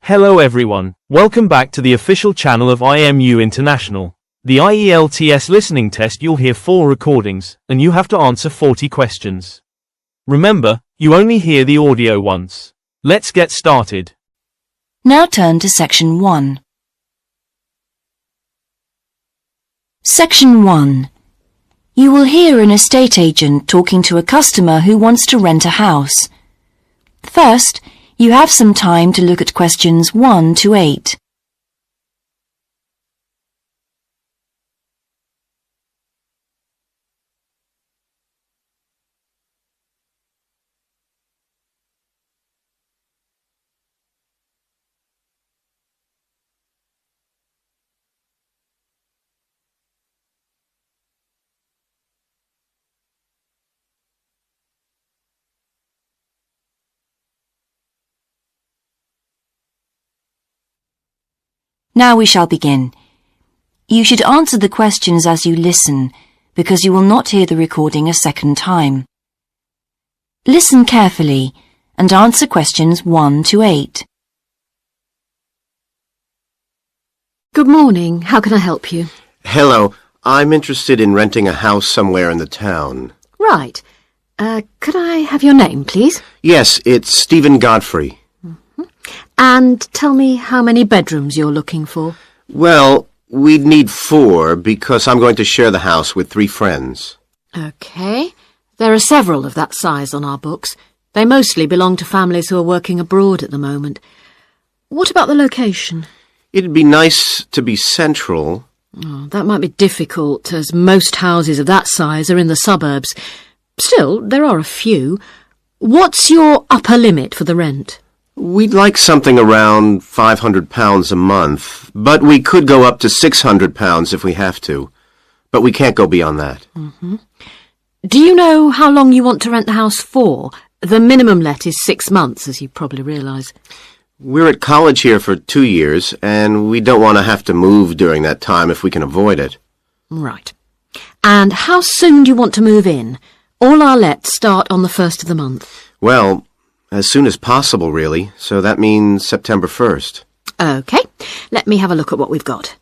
Hello everyone, welcome back to the official channel of IMU International. The IELTS listening test, you'll hear 4 recordings, and you have to answer 40 questions. Remember, you only hear the audio once. Let's get started. Now turn to Section 1. Section 1. You will hear an estate agent talking to a customer who wants to rent a house. First, you have some time to look at questions 1 to 8. Now we shall begin. You should answer the questions as you listen, because you will not hear the recording a second time. Listen carefully and answer questions 1 to 8. Good morning. How can I help you? Hello. I'm interested in renting a house somewhere in the town. Right. Could I have your name, please? Yes, it's Stephen Godfrey. And tell me how many bedrooms you're looking for. Well, we'd need 4 because I'm going to share the house with 3 friends. OK. There are several of that size on our books. They mostly belong to families who are working abroad at the moment. What about the location? It'd be nice to be central. Oh, that might be difficult, as most houses of that size are in the suburbs. Still, there are a few. What's your upper limit for the rent? We'd like something around £500 a month, but we could go up to £600 if we have to. But we can't go beyond that. Do you know how long you want to rent the house for? The minimum let is 6 months, as you probably realise. We're at college here for 2 years, and we don't want to have to move during that time if we can avoid it. Right. And how soon do you want to move in? All our lets start on the 1st of the month. Well, as soon as possible, really, so that means September 1st. OK, let me have a look at what we've got.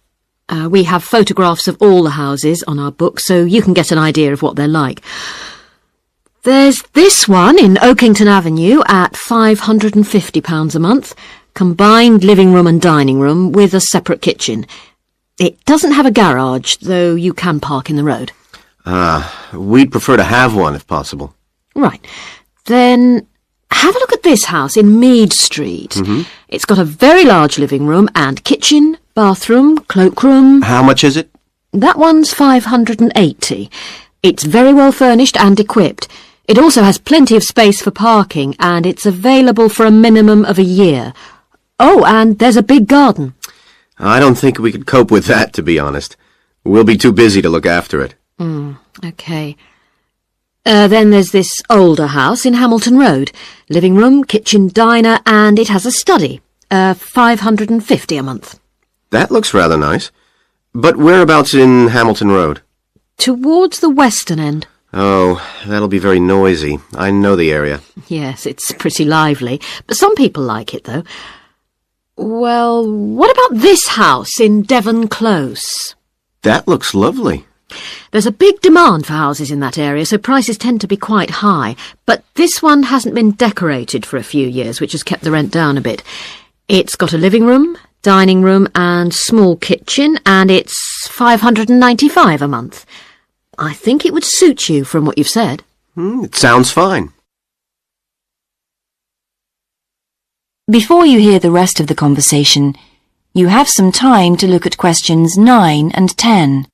We have photographs of all the houses on our book, so you can get an idea of what they're like. There's this one in Oakington Avenue at £550 a month, combined living room and dining room with a separate kitchen. It doesn't have a garage, though you can park in the road. We'd prefer to have one if possible. Right. Then have a look at this house in Mead Street. It's got a very large living room and kitchen, bathroom, cloakroom. How much is it? That one's £580. It's very well furnished and equipped. It also has plenty of space for parking, and it's available for a minimum of a year. Oh, and there's a big garden. I don't think we could cope with that, to be honest. We'll be too busy to look after it. OK. Then there's this older house in Hamilton Road. Living room, kitchen, diner, and it has a study. £550 a month. That looks rather nice. But whereabouts in Hamilton Road? Towards the western end. Oh, that'll be very noisy. I know the area. Yes, it's pretty lively, but some people like it, though. Well, what about this house in Devon Close? That looks lovely. There's a big demand for houses in that area, so prices tend to be quite high. But this one hasn't been decorated for a few years, which has kept the rent down a bit. It's got a living room, dining room and small kitchen, and it's £595 a month. I think it would suit you from what you've said. It sounds fine. Before you hear the rest of the conversation, you have some time to look at questions 9 and 10.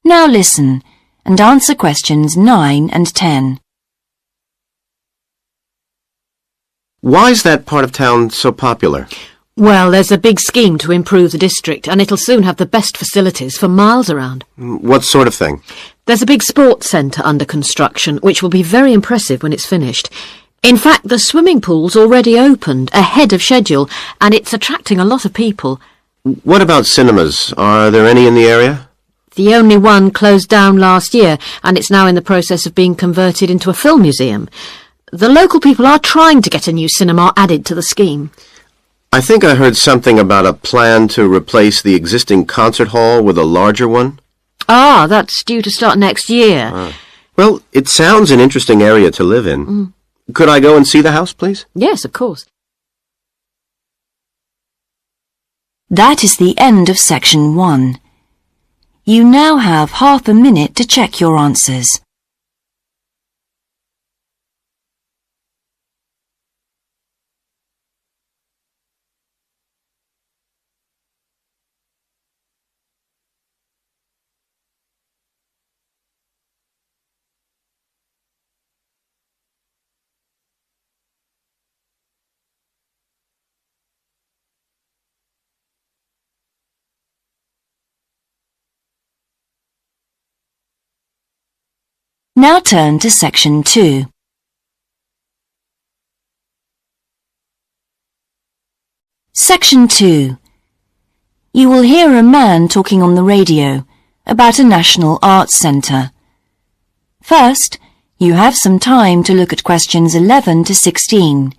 Now listen and answer questions 9 and 10. Why is that part of town so popular? Well, there's a big scheme to improve the district, and it'll soon have the best facilities for miles around. What sort of thing? There's a big sports centre under construction, which will be very impressive when it's finished. In fact, the swimming pool's already opened, ahead of schedule, and it's attracting a lot of people. What about cinemas? Are there any in the area? The only one closed down last year, and it's now in the process of being converted into a film museum. The local people are trying to get a new cinema added to the scheme. I think I heard something about a plan to replace the existing concert hall with a larger one. Ah, that's due to start next year. Well, it sounds an interesting area to live in. Could I go and see the house, please? Yes, of course. That is the end of section 1. You now have half a minute to check your answers. Now turn to section 2. Section 2. You will hear a man talking on the radio about a national arts centre. First, you have some time to look at questions 11 to 16.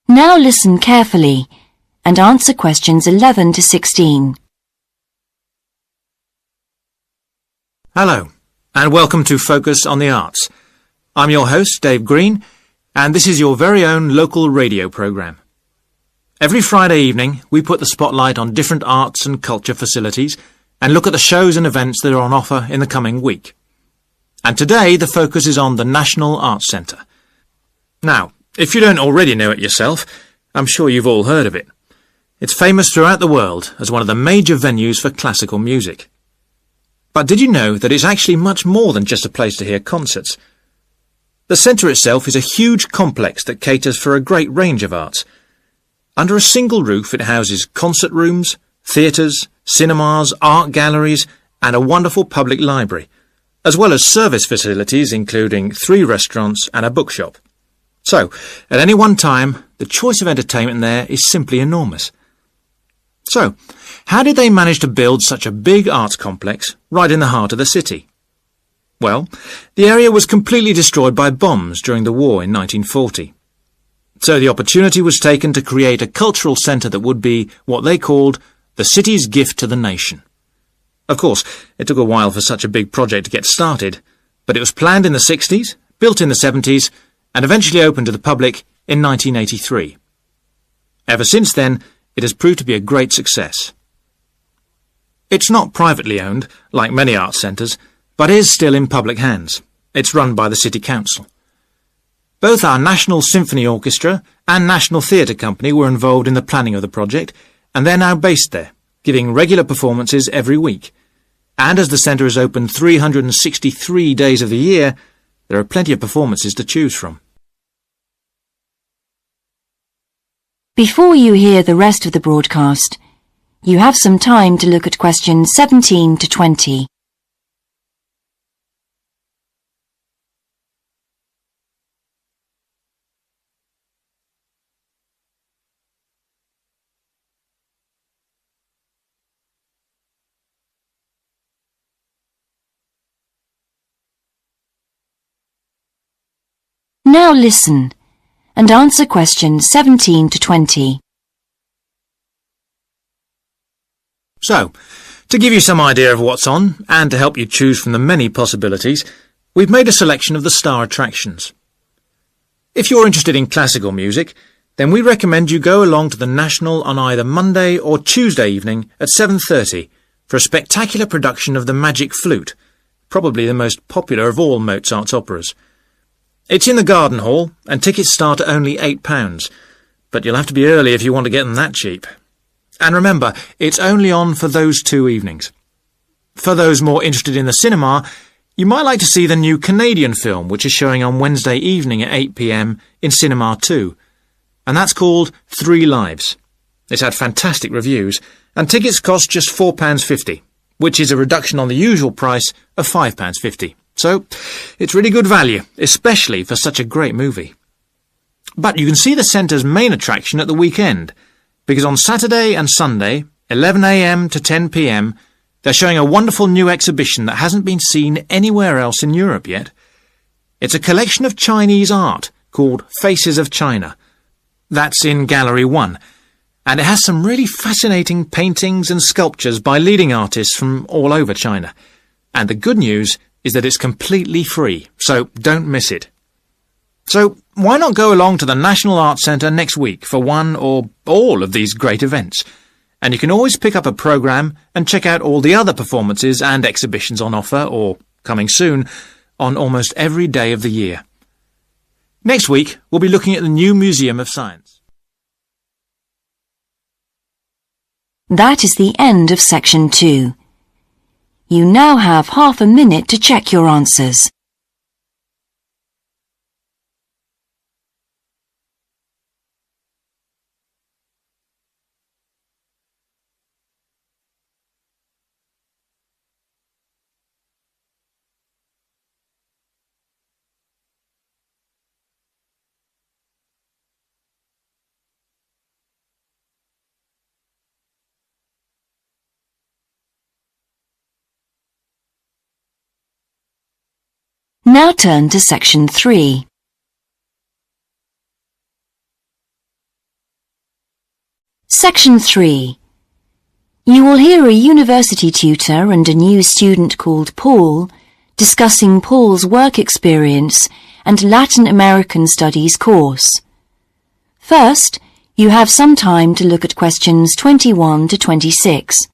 Now listen carefully and answer questions 11 to 16. Hello, and welcome to Focus on the Arts. I'm your host, Dave Green, and this is your very own local radio programme. Every Friday evening, we put the spotlight on different arts and culture facilities and look at the shows and events that are on offer in the coming week. And today, the focus is on the National Arts Centre. Now, if you don't already know it yourself, I'm sure you've all heard of it. It's famous throughout the world as one of the major venues for classical music. But did you know that it's actually much more than just a place to hear concerts? The centre itself is a huge complex that caters for a great range of arts. Under a single roof it houses concert rooms, theatres, cinemas, art galleries and a wonderful public library, as well as service facilities including 3 restaurants and a bookshop. So, at any one time, the choice of entertainment there is simply enormous. So, how did they manage to build such a big arts complex right in the heart of the city? Well, the area was completely destroyed by bombs during the war in 1940. So the opportunity was taken to create a cultural centre that would be what they called the city's gift to the nation. Of course, it took a while for such a big project to get started, but it was planned in the 60s, built in the 70s, and eventually opened to the public in 1983. Ever since then, it has proved to be a great success. It's not privately owned, like many arts centres, but is still in public hands. It's run by the City Council. Both our National Symphony Orchestra and National Theatre Company were involved in the planning of the project, and they're now based there, giving regular performances every week. And as the centre is open 363 days of the year, there are plenty of performances to choose from. Before you hear the rest of the broadcast, you have some time to look at questions 17 to 20. Now listen and answer questions 17 to 20. So, to give you some idea of what's on, and to help you choose from the many possibilities, we've made a selection of the star attractions. If you're interested in classical music, then we recommend you go along to the National on either Monday or Tuesday evening at 7:30 for a spectacular production of the Magic Flute, probably the most popular of all Mozart's operas. It's in the Garden Hall, and tickets start at only £8, but you'll have to be early if you want to get them that cheap. And remember, it's only on for those 2 evenings. For those more interested in the cinema, you might like to see the new Canadian film, which is showing on Wednesday evening at 8 p.m. in Cinema 2. And that's called 3 Lives. It's had fantastic reviews, and tickets cost just £4.50, which is a reduction on the usual price of £5.50. So, it's really good value, especially for such a great movie. But you can see the centre's main attraction at the weekend, because on Saturday and Sunday, 11 a.m. to 10 p.m, they're showing a wonderful new exhibition that hasn't been seen anywhere else in Europe yet. It's a collection of Chinese art called Faces of China. That's in Gallery 1, and it has some really fascinating paintings and sculptures by leading artists from all over China. And the good news is that it's completely free, so don't miss it. So why not go along to the National Arts Centre next week for one or all of these great events? And you can always pick up a programme and check out all the other performances and exhibitions on offer, or coming soon, on almost every day of the year. Next week, we'll be looking at the new Museum of Science. That is the end of section 2. You now have half a minute to check your answers. Now turn to section 3. Section 3. You will hear a university tutor and a new student called Paul discussing Paul's work experience and Latin American Studies course. First, you have some time to look at questions 21 to 26.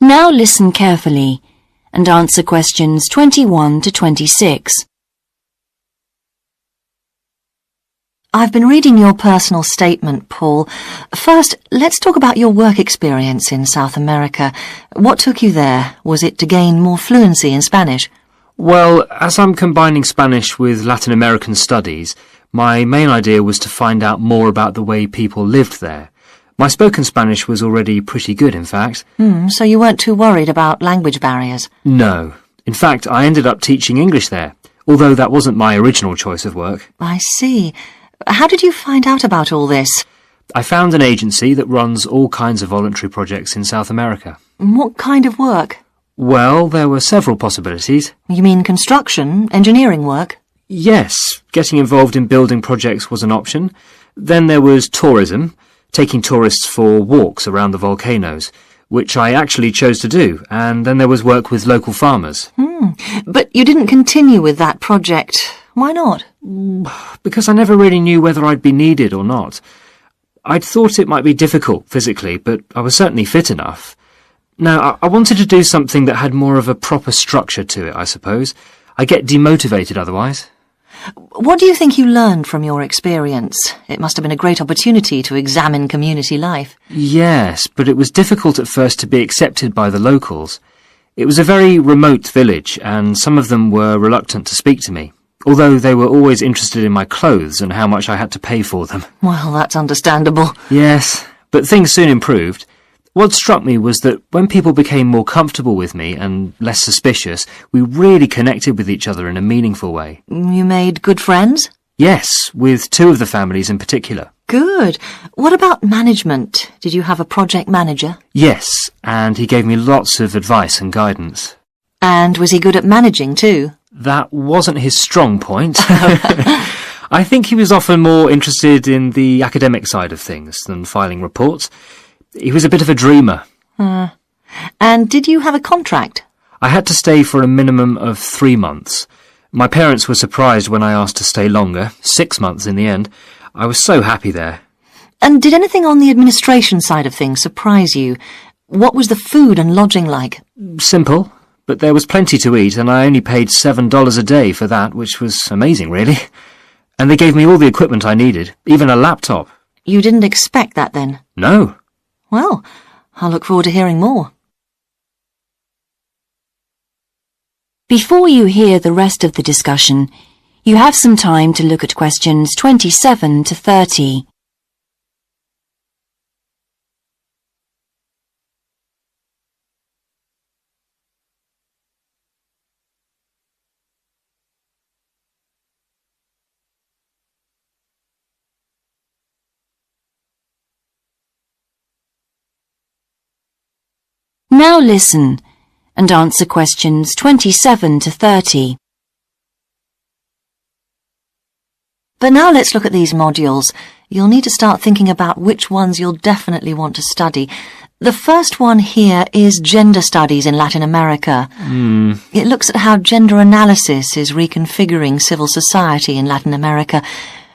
Now listen carefully and answer questions 21 to 26. I've been reading your personal statement, Paul. First, let's talk about your work experience in South America. What took you there? Was it to gain more fluency in Spanish? Well, as I'm combining Spanish with Latin American studies, my main idea was to find out more about the way people lived there. My spoken Spanish was already pretty good, in fact. So you weren't too worried about language barriers? No. In fact, I ended up teaching English there, although that wasn't my original choice of work. I see. How did you find out about all this? I found an agency that runs all kinds of voluntary projects in South America. What kind of work? Well, there were several possibilities. You mean construction, engineering work? Yes, getting involved in building projects was an option. Then there was tourism, taking tourists for walks around the volcanoes, which I actually chose to do, and then there was work with local farmers. But you didn't continue with that project. Why not? Because I never really knew whether I'd be needed or not. I'd thought it might be difficult physically, but I was certainly fit enough. Now, I wanted to do something that had more of a proper structure to it, I suppose. I get demotivated otherwise. What do you think you learned from your experience? It must have been a great opportunity to examine community life. Yes, but it was difficult at first to be accepted by the locals. It was a very remote village, and some of them were reluctant to speak to me, although they were always interested in my clothes and how much I had to pay for them. Well, that's understandable. Yes, but things soon improved. What struck me was that when people became more comfortable with me and less suspicious, we really connected with each other in a meaningful way. You made good friends? Yes, with 2 of the families in particular. Good. What about management? Did you have a project manager? Yes, and he gave me lots of advice and guidance. And was he good at managing too? That wasn't his strong point. I think he was often more interested in the academic side of things than filing reports. He was a bit of a dreamer. And did you have a contract? I had to stay for a minimum of 3 months. My parents were surprised when I asked to stay longer, 6 months in the end. I was so happy there. And did anything on the administration side of things surprise you? What was the food and lodging like? Simple, but there was plenty to eat, and I only paid $7 a day for that, which was amazing, really. And they gave me all the equipment I needed, even a laptop. You didn't expect that then? No. Well, I'll look forward to hearing more. Before you hear the rest of the discussion, you have some time to look at questions 27 to 30. Now listen and answer questions 27 to 30. But now let's look at these modules. You'll need to start thinking about which ones you'll definitely want to study. The first one here is Gender Studies in Latin America. It looks at how gender analysis is reconfiguring civil society in Latin America.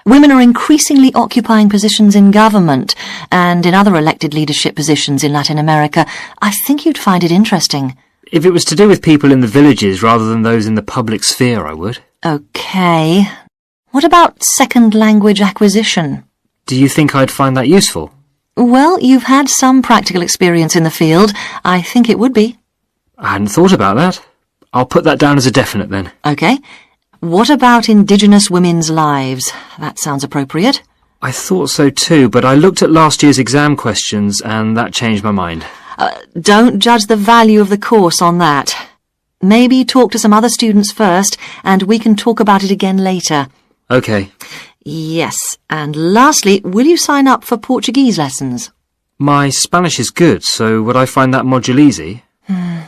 Women are increasingly occupying positions in government and in other elected leadership positions in Latin America. I think you'd find it interesting. If it was to do with people in the villages rather than those in the public sphere, I would. OK. What about second language acquisition? Do you think I'd find that useful? Well, you've had some practical experience in the field. I think it would be. I hadn't thought about that. I'll put that down as a definite then. OK. What about Indigenous women's lives? That sounds appropriate. I thought so too, but I looked at last year's exam questions and that changed my mind. Don't judge the value of the course on that. Maybe talk to some other students first, and we can talk about it again later. OK. Yes, and lastly, will you sign up for Portuguese lessons? My Spanish is good, so would I find that module easy?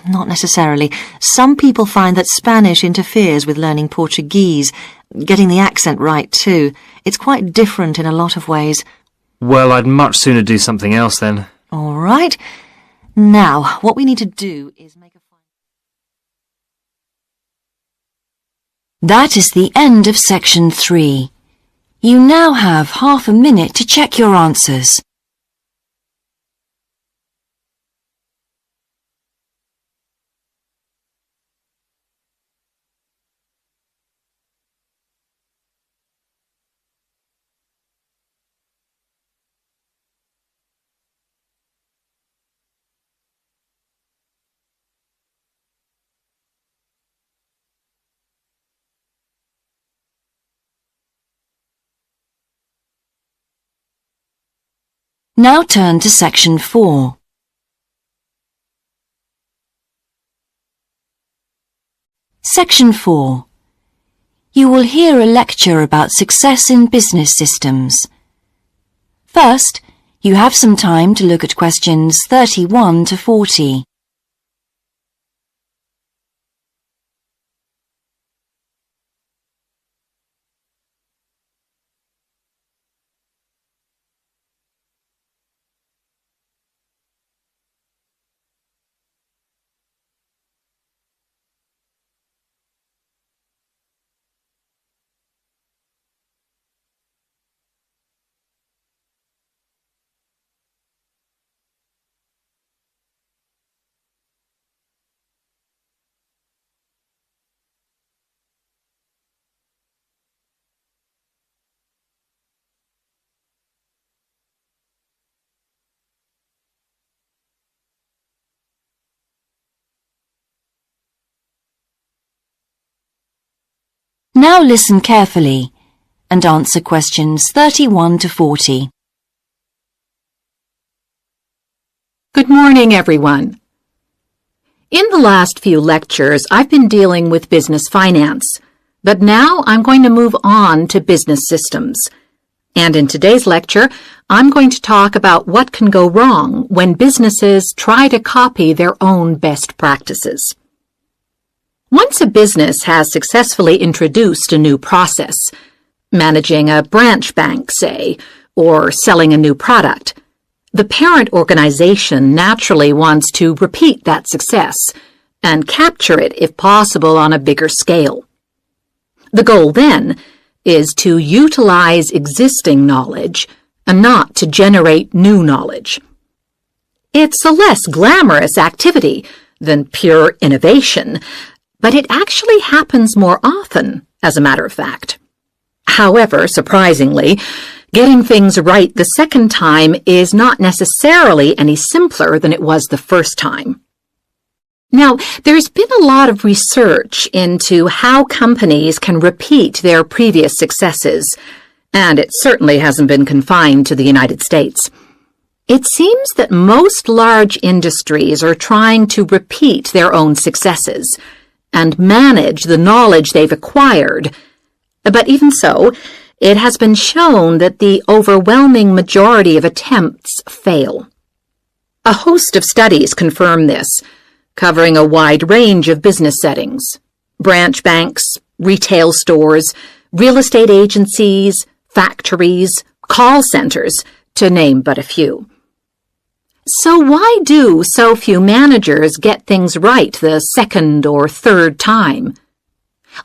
Not necessarily. Some people find that Spanish interferes with learning Portuguese, getting the accent right too. It's quite different in a lot of ways. Well, I'd much sooner do something else then. All right. Now, what we need to do is make a... That is the end of section 3. You now have half a minute to check your answers. Now turn to section 4. Section 4. You will hear a lecture about success in business systems. First, you have some time to look at questions 31 to 40. Now listen carefully and answer questions 31 to 40. Good morning, everyone. In the last few lectures, I've been dealing with business finance, but now I'm going to move on to business systems. And in today's lecture, I'm going to talk about what can go wrong when businesses try to copy their own best practices. Once a business has successfully introduced a new process, managing a branch bank, say, or selling a new product, the parent organization naturally wants to repeat that success and capture it, if possible, on a bigger scale. The goal, then, is to utilize existing knowledge and not to generate new knowledge. It's a less glamorous activity than pure innovation, but it actually happens more often, as a matter of fact. However, surprisingly, getting things right the second time is not necessarily any simpler than it was the first time. Now, there's been a lot of research into how companies can repeat their previous successes, and it certainly hasn't been confined to the United States. It seems that most large industries are trying to repeat their own successes and manage the knowledge they've acquired. But even so, it has been shown that the overwhelming majority of attempts fail. A host of studies confirm this, covering a wide range of business settings: branch banks, retail stores, real estate agencies, factories, call centers, to name but a few. So why do so few managers get things right the second or third time?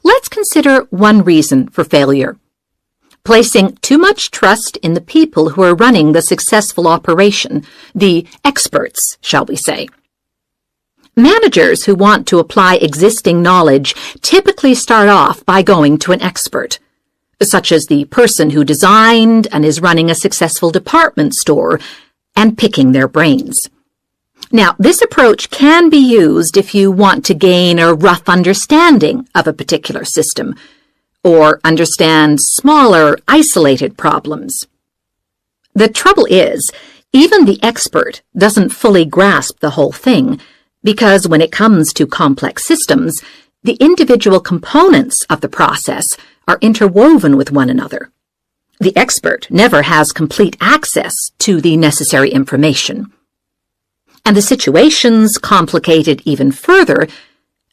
Let's consider one reason for failure: placing too much trust in the people who are running the successful operation, the experts, shall we say. Managers who want to apply existing knowledge typically start off by going to an expert, such as the person who designed and is running a successful department store, and picking their brains. Now, this approach can be used if you want to gain a rough understanding of a particular system, or understand smaller, isolated problems. The trouble is, even the expert doesn't fully grasp the whole thing, because when it comes to complex systems, the individual components of the process are interwoven with one another. The expert never has complete access to the necessary information. And the situation's complicated even further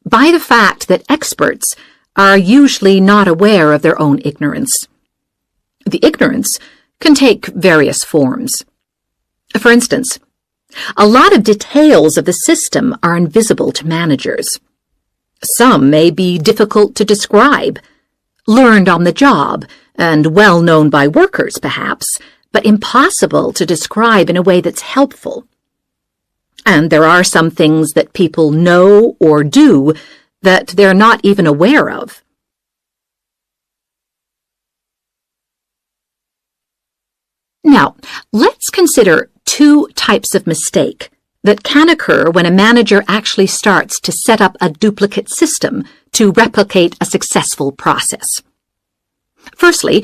by the fact that experts are usually not aware of their own ignorance. The ignorance can take various forms. For instance, a lot of details of the system are invisible to managers. Some may be difficult to describe, learned on the job, and well known by workers, perhaps, but impossible to describe in a way that's helpful. And there are some things that people know or do that they're not even aware of. Now, let's consider two types of mistake that can occur when a manager actually starts to set up a duplicate system to replicate a successful process. Firstly,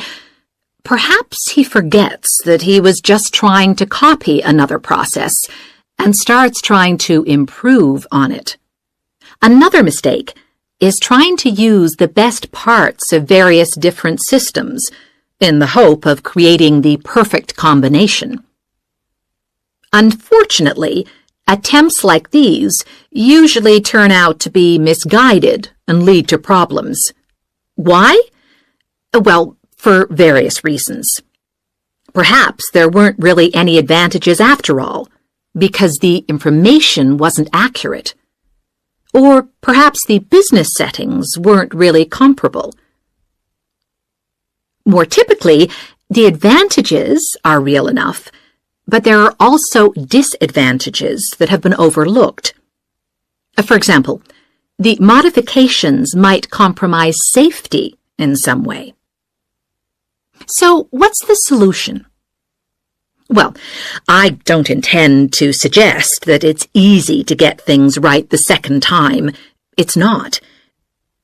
perhaps he forgets that he was just trying to copy another process and starts trying to improve on it. Another mistake is trying to use the best parts of various different systems in the hope of creating the perfect combination. Unfortunately, attempts like these usually turn out to be misguided and lead to problems. Why? Well, for various reasons. Perhaps there weren't really any advantages after all, because the information wasn't accurate. Or perhaps the business settings weren't really comparable. More typically, the advantages are real enough, but there are also disadvantages that have been overlooked. For example, the modifications might compromise safety in some way. So, what's the solution? Well, I don't intend to suggest that it's easy to get things right the second time. It's not.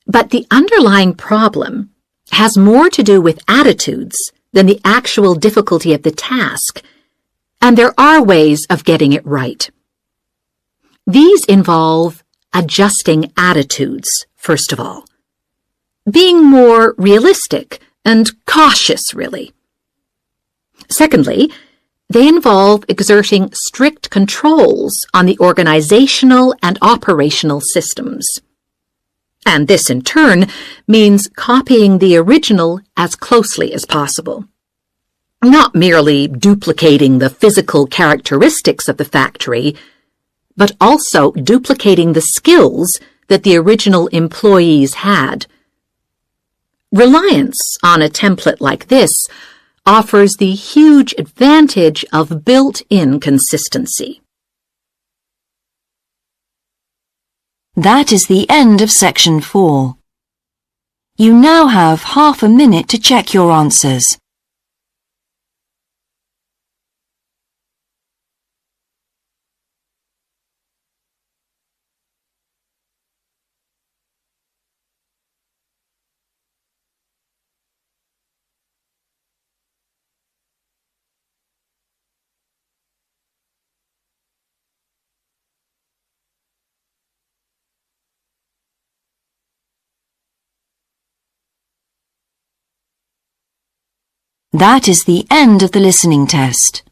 But the underlying problem has more to do with attitudes than the actual difficulty of the task, and there are ways of getting it right. These involve adjusting attitudes, first of all. Being more realistic and cautious, really. Secondly, they involve exerting strict controls on the organizational and operational systems. And this, in turn, means copying the original as closely as possible. Not merely duplicating the physical characteristics of the factory, but also duplicating the skills that the original employees had. Reliance on a template like this offers the huge advantage of built-in consistency. That is the end of section 4. You now have half a minute to check your answers. That is the end of the listening test.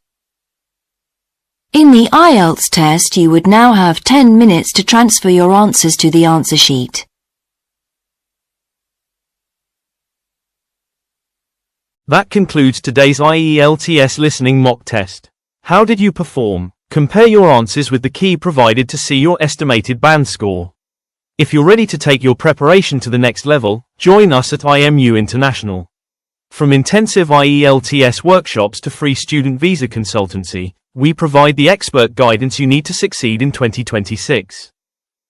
In the IELTS test, you would now have 10 minutes to transfer your answers to the answer sheet. That concludes today's IELTS listening mock test. How did you perform? Compare your answers with the key provided to see your estimated band score. If you're ready to take your preparation to the next level, join us at IMU International. From intensive IELTS workshops to free student visa consultancy, we provide the expert guidance you need to succeed in 2026.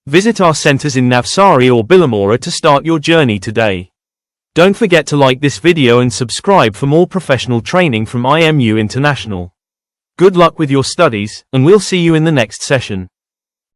Visit our centers in Navsari or Billamora to start your journey today. Don't forget to like this video and subscribe for more professional training from IMU International. Good luck with your studies, and we'll see you in the next session.